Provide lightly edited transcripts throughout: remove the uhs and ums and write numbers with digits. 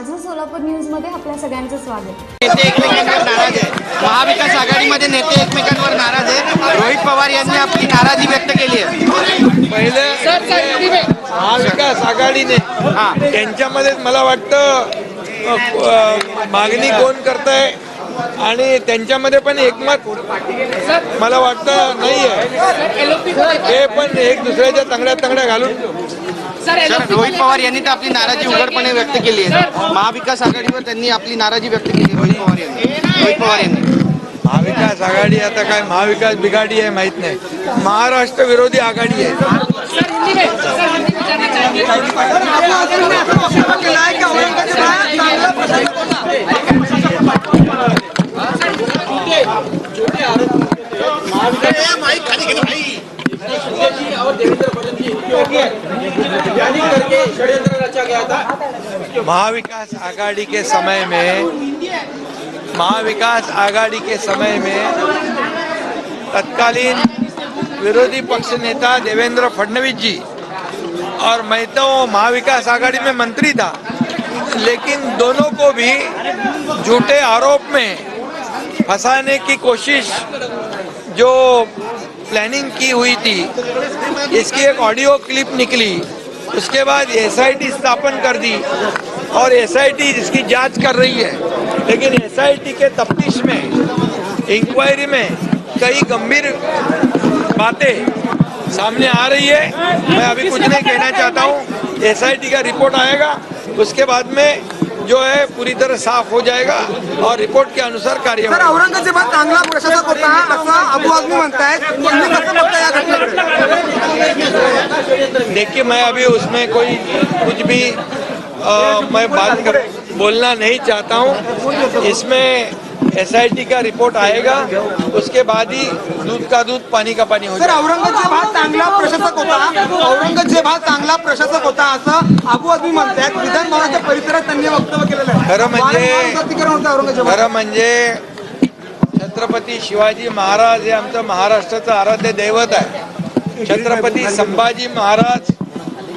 माझं सोलापूर न्यूजमध्ये आपल्या सगळ्यांचं स्वागत। नेते एकमेकांवर नाराज आहे। महाविकास आघाडीमध्ये नेते एकमेकांवर नाराज आहे। रोहित पवार यांनी आपली नाराजी व्यक्त केली आहे। पहिले महाविकास आघाडीने त्यांच्यामध्ये मला वाटतं मागणी कोण करताय आणि त्यांच्यामध्ये पण एकमत मला वाटतं नाही आहे। हे पण एक दुसऱ्याच्या तंगड्या घालून रोहित पवार यांनी तर आपली नाराजी उघडपणे व्यक्त केली आहे। महाविकास आघाडीवर त्यांनी आपली नाराजी व्यक्त केली आहे। रोहित पवार यांनी महाविकास आघाडी आता काय महाविकास बिघाडी आहे माहित नाही, महाराष्ट्र विरोधी आघाडी आहे। महाविकास आघाड़ी के समय में तत्कालीन विरोधी पक्ष नेता देवेंद्र फडणवीस जी और मैं तो महाविकास आघाड़ी में मंत्री था, लेकिन दोनों को भी झूठे आरोप में फंसाने की कोशिश जो प्लानिंग की हुई थी, इसकी एक ऑडियो क्लिप निकली। उसके बाद एसआईटी स्थापन कर दी और एसआईटी इसकी जांच कर रही है, लेकिन एसआईटी के तफ्तीश में, इंक्वायरी में कई गंभीर बातें सामने आ रही है। मैं अभी कुछ नहीं कहना चाहता हूँ। एसआईटी का रिपोर्ट आएगा, उसके बाद में जो है पूरी तरह साफ हो जाएगा और रिपोर्ट के अनुसार कार्यवाही। सर, औरंगजेबात चांगला प्रशासक होता असं अबू आझमी म्हणतायत, तुम्ही कसं बघता या घटनेकडे? देखिए, मैं अभी उसमें कोई कुछ भी मैं बोलना नहीं चाहता हूँ। इसमें एसआईटी का रिपोर्ट आएगा, उसके बाद ही दूध का दूध पानी का पानी हो सर, जाएगा। औरंगजेब हा चांगला प्रशासक होता असं अबू आझमी म्हणतायत। विधान भवनाच्या परिसरात त्यांनी वक्तव्य केलेलं आहे। खरं म्हणजे छत्रपती शिवाजी महाराज हे आमचं महाराष्ट्राचं आराध्य दैवत आहे। छत्रपती संभाजी महाराज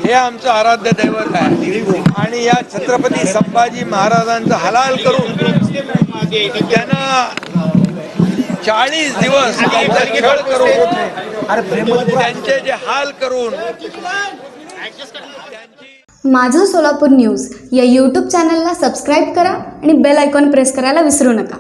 हे आमचं आराध्य दैवत आहे आणि या छत्रपती संभाजी महाराजांचं हलाल करून त्यांना 40 दिवस छळ करून त्यांचे जे हाल करून माझं सोलापूर न्यूज या यूट्यूब चॅनलला सबस्क्राईब करा आणि बेल आयकॉन प्रेस करायला विसरू नका।